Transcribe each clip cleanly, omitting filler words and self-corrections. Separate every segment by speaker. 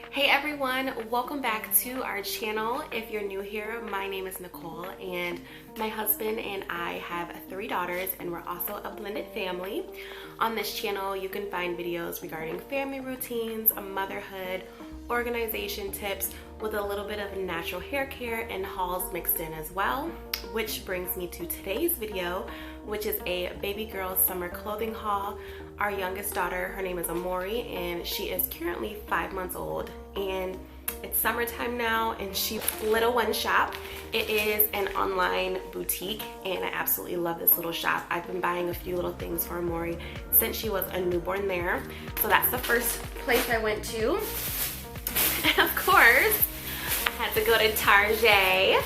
Speaker 1: Hey everyone, welcome back to our channel. If you're new here, my name is Nicole and my husband and I have 3 daughters and we're also a blended family. On this channel, you can find videos regarding family routines, motherhood, organization tips with a little bit of natural hair care and hauls mixed in as well. Which brings me to today's video, which is a baby girl summer clothing haul. Our youngest daughter, her name is Amori, and she is currently 5 months old. And it's summertime now, and she's Little One Shop. It is an online boutique, and I absolutely love this little shop. I've been buying a few little things for Amori since she was a newborn there. So that's the first place I went to. And of course, I had to go to Target.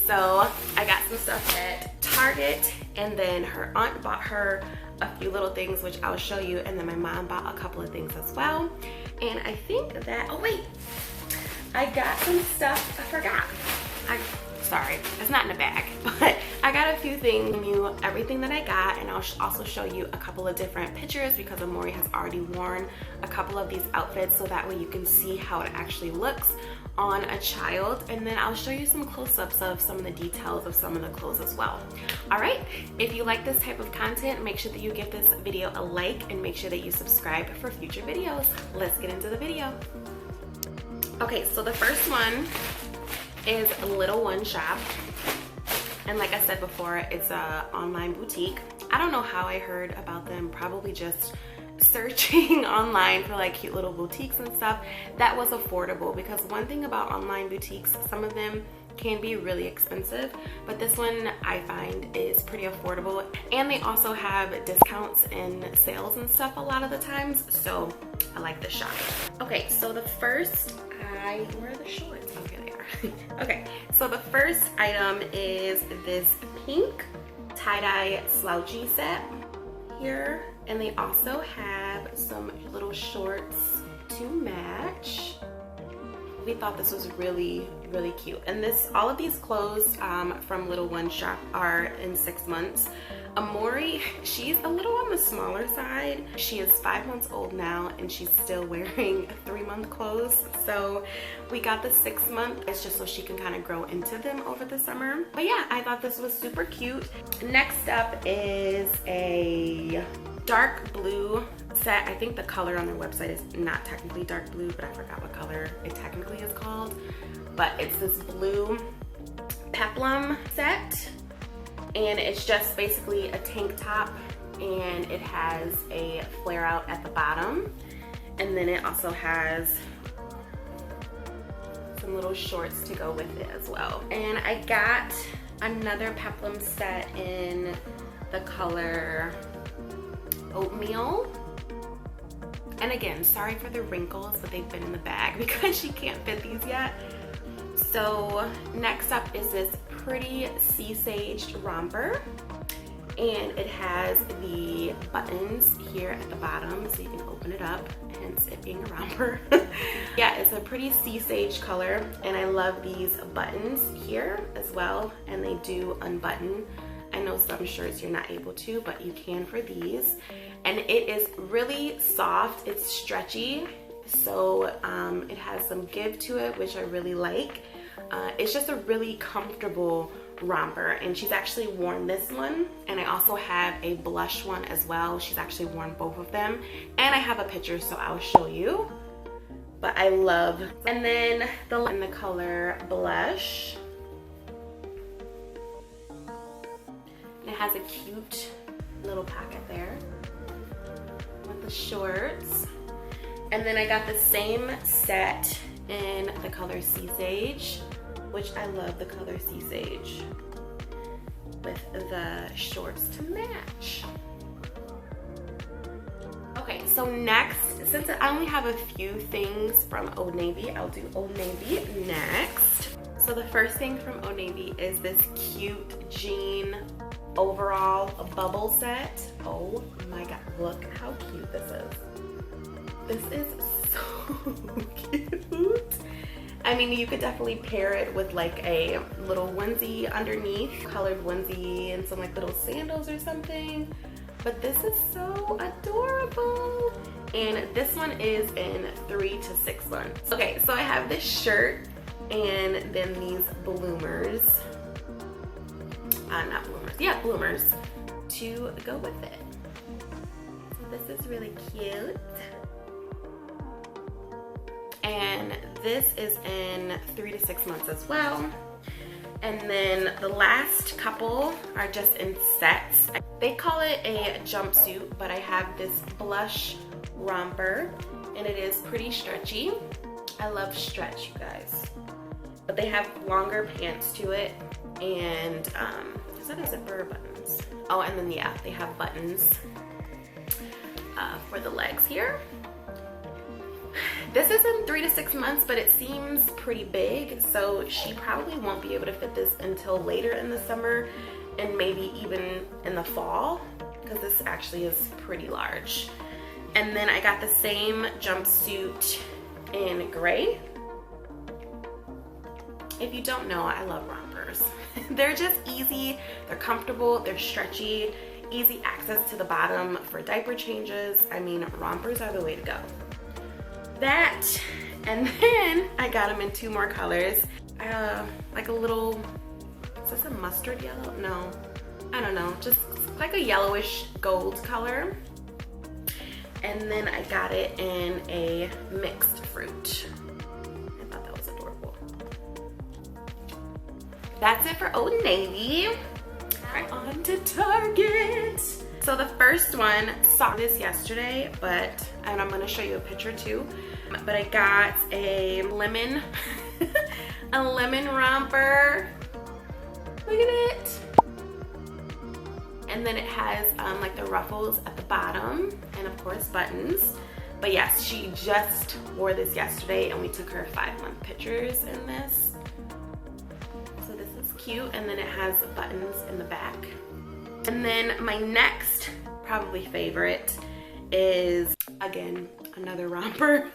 Speaker 1: So I got some stuff at Target, and then her aunt bought her a few little things, which I'll show you, and then my mom bought a couple of things as well. And I think that, oh wait, I got some stuff I forgot. Sorry, it's not in a bag, but I got a few things, everything that I got, and I'll also show you a couple of different pictures because Amori has already worn a couple of these outfits, so that way you can see how it actually looks on a child. And then I'll show you some close-ups of some of the details of some of the clothes as well. All right, if you like this type of content, make sure that you give this video a like and make sure that you subscribe for future videos. Let's get into the video. Okay, so the first one is Little One Shop, and like I said before, it's a online boutique. I don't know how I heard about them, probably just searching online for like cute little boutiques and stuff that was affordable, because one thing about online boutiques, some of them can be really expensive, but this one I find is pretty affordable, and they also have discounts and sales and stuff a lot of the times, so I like this shop. Okay, so the first, where are the shorts? Okay, they are. Okay, so the first item is this pink tie-dye slouchy set here, and they also have some little shorts to match. We thought this was really cute, and all of these clothes from Little One Shop are in 6 months. Amori, she's a little on the smaller side. She is 5 months old now, and she's still wearing 3-month clothes. So we got the 6-month. It's just so she can kind of grow into them over the summer. But yeah, I thought this was super cute. Next up is a dark blue set. I think the color on their website is not technically dark blue, but I forgot what color it technically is called. But it's this blue Peplum set, and it's just basically a tank top, and it has a flare out at the bottom, and then it also has some little shorts to go with it as well. And I got another Peplum set in the color Oatmeal. And again, sorry for the wrinkles, but they've been in the bag because she can't fit these yet. So next up is this pretty sea saged romper, and it has the buttons here at the bottom so you can open it up, hence it being a romper. Yeah, it's a pretty sea sage color, and I love these buttons here as well, and they do unbutton. I know some shirts you're not able to, but you can for these. And it is really soft, it's stretchy, so it has some give to it, which I really like. It's just a really comfortable romper, and she's actually worn this one, and I also have a blush one as well. She's actually worn both of them, and I have a picture, so I'll show you. But I love, and then in the color Blush. It has a cute little pocket there with the shorts. And then I got the same set in the color Sea Sage, which I love the color Sea Sage, with the shorts to match. Okay, so next, since I only have a few things from Old Navy, I'll do Old Navy next. So the first thing from Old Navy is this cute jean overall bubble set. Oh my god, look how cute this is. This is so cute. I mean, you could definitely pair it with like a little onesie underneath, colored onesie, and some like little sandals or something. But this is so adorable. and this one is in 3 to 6 months. Okay, so I have this shirt and then these bloomers. Not bloomers, yeah, bloomers to go with it. So this is really cute. And this is in 3 to 6 months as well. And then the last couple are just in sets. They call it a jumpsuit, but I have this blush romper and it is pretty stretchy. I love stretch, you guys. But they have longer pants to it, and is that a zipper or buttons? Oh, and then yeah, they have buttons for the legs here. This is in 3 to 6 months, but it seems pretty big, so she probably won't be able to fit this until later in the summer and maybe even in the fall, because this actually is pretty large. And then I got the same jumpsuit in gray. If you don't know, I love rompers. They're just easy, they're comfortable, they're stretchy, easy access to the bottom for diaper changes. I mean, rompers are the way to go. That, and then I got them in 2 more colors. Like a little, is this a mustard yellow? No, I don't know, just like a yellowish gold color. And then I got it in a mixed fruit. I thought that was adorable. That's it for Old Navy. Now on to Target. So the first one, saw this yesterday, and I'm gonna show you a picture too, but I got a lemon, a lemon romper. Look at it. And then it has like the ruffles at the bottom and of course buttons. But yes, she just wore this yesterday and we took her 5-month pictures in this. So this is cute, and then it has buttons in the back. And then my next probably favorite is, again, another romper.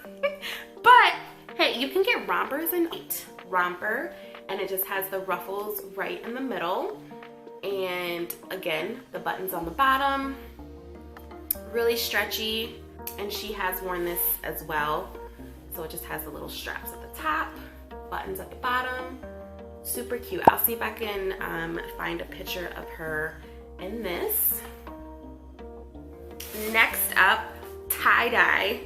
Speaker 1: But hey, you can get rompers in white romper, and it just has the ruffles right in the middle. And again, the buttons on the bottom, really stretchy. And she has worn this as well. So it just has the little straps at the top, buttons at the bottom. Super cute. I'll see if I can find a picture of her in this. Next up, tie-dye.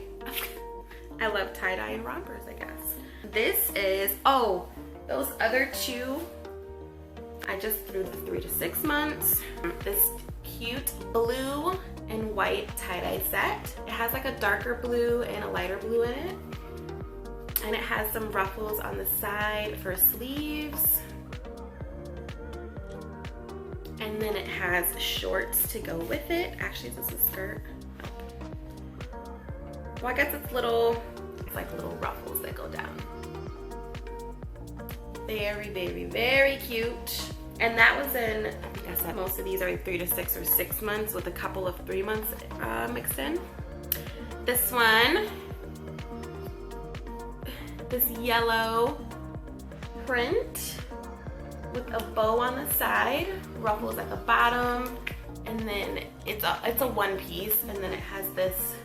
Speaker 1: I love tie-dye and rompers, I guess. This is, oh, those other 2, I just threw the 3 to 6 months. This cute blue and white tie-dye set. It has like a darker blue and a lighter blue in it. And it has some ruffles on the side for sleeves. And then it has shorts to go with it. Actually, this is a skirt. Well, I guess it's like little ruffles that go down. Very, very, very cute. And that was in, I think I said most of these are 3 to 6 or 6 months with a couple of 3 months mixed in. This one, this yellow print with a bow on the side, ruffles at the bottom, and then it's a one piece, and then it has this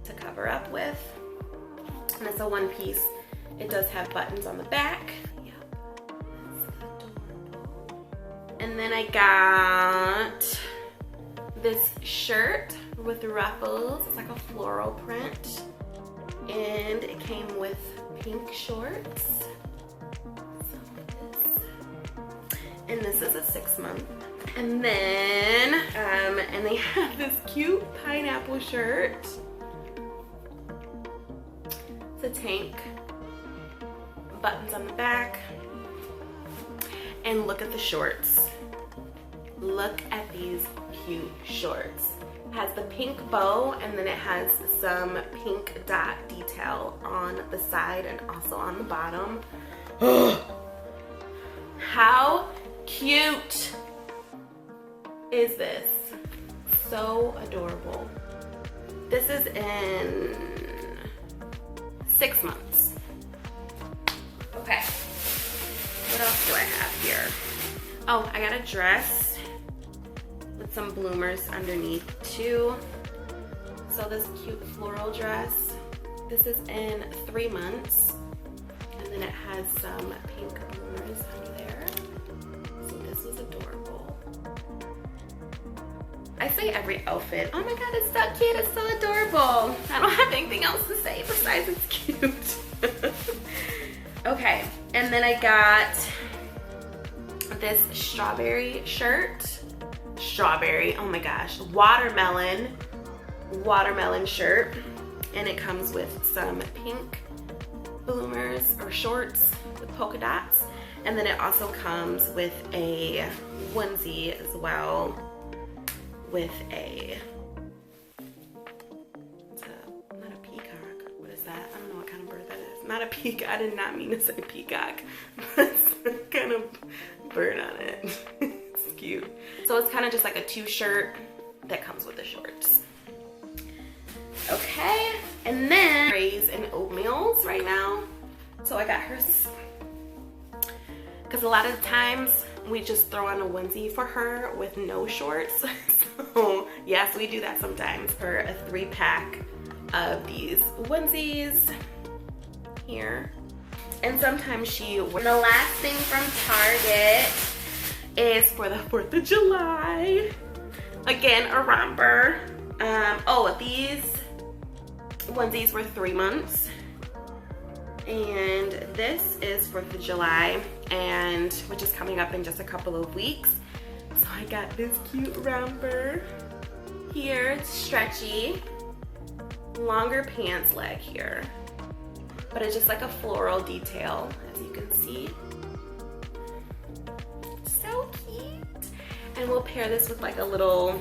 Speaker 1: to cover up with. And it's a one piece. It does have buttons on the back. And then I got this shirt with ruffles. It's like a floral print. And it came with pink shorts. And this is a 6-month. And then, and they have this cute pineapple shirt. It's a tank. Buttons on the back. And look at the shorts. Look at these cute shorts. It has the pink bow, and then it has some pink dot detail on the side and also on the bottom. How cute is this? So adorable. This is in 6 months. Okay. What else do I have here? Oh, I got a dress with some bloomers underneath too. So this cute floral dress, this is in 3 months. And then it has some pink bloomers under there. So this was adorable. I say every outfit. Oh my god, it's so cute, it's so adorable. I don't have anything else to say besides it's cute. Okay, and then I got this strawberry shirt. Strawberry, oh my gosh, watermelon shirt. And it comes with some pink bloomers or shorts with polka dots. And then it also comes with a onesie as well with a, not a peacock, what is that? I don't know what kind of bird that is. Not a peacock, I did not mean to say peacock. That's some kind of bird on it. It's cute. So it's kind of just like a 2-shirt that comes with the shorts. Okay, and then Ray's and oatmeals right now. So I got her, because a lot of the times we just throw on a onesie for her with no shorts. So yes, we do that sometimes. For a 3-pack of these onesies here. And sometimes she wears. The last thing from Target is for the 4th of July. Again, a romper. Oh, these onesies were 3 months. And this is 4th of July, and which is coming up in just a couple of weeks. So I got this cute romper here. It's stretchy, longer pants leg here, but it's just like a floral detail, as you can see. So cute. And we'll pair this with like a little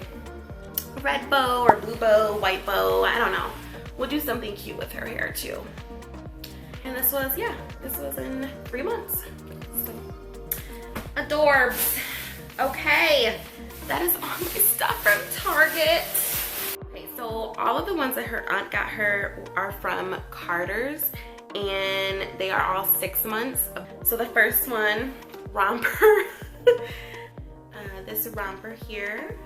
Speaker 1: red bow or blue bow, white bow, I don't know. We'll do something cute with her hair too. And this was, yeah, this was in 3 months. So, adorbs. Okay, that is all my stuff from Target. Okay, so all of the ones that her aunt got her are from Carter's, and they are all 6 months. So the first one, Romper. This romper here,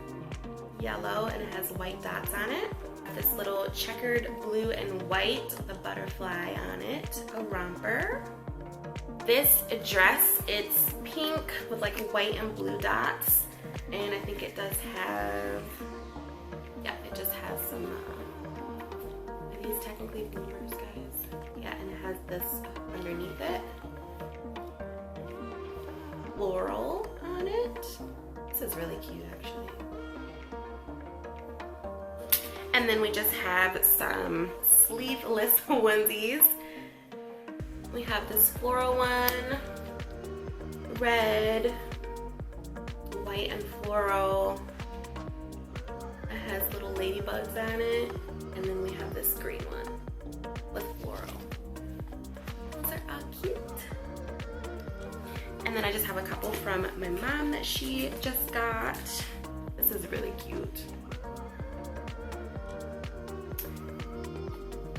Speaker 1: yellow, and it has white dots on it. This little checkered blue and white with a butterfly on it, a romper. This dress, it's pink with like white and blue dots, and I think it does have, yeah, it just has some, are these technically bloomers, guys? Yeah, and it has this underneath it, floral on it. This is really cute, actually. And then we just have some sleeveless onesies. We have this floral one, red, white and floral. It has little ladybugs on it. And then we have this green one with floral. Those are all cute. And then I just have a couple from my mom that she just got. This is really cute.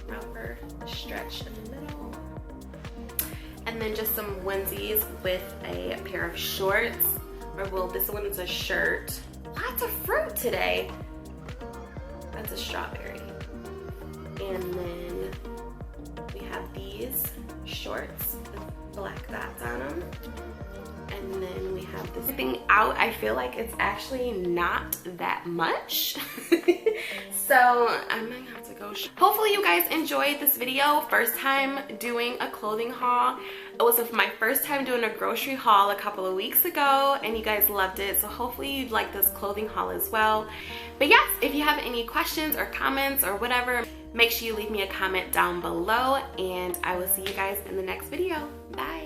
Speaker 1: Romper stretch in the middle. And then just some onesies with a pair of shorts. Or well, this one is a shirt. Lots of fruit today. That's a strawberry. And then we have these shorts with black dots on them. And then we have this thing out. I feel like it's actually not that much. So I might have to go. Hopefully you guys enjoyed this video. First time doing a clothing haul. It was my first time doing a grocery haul a couple of weeks ago, and you guys loved it. So hopefully you'd like this clothing haul as well. But yes, if you have any questions or comments or whatever, make sure you leave me a comment down below, and I will see you guys in the next video. Bye.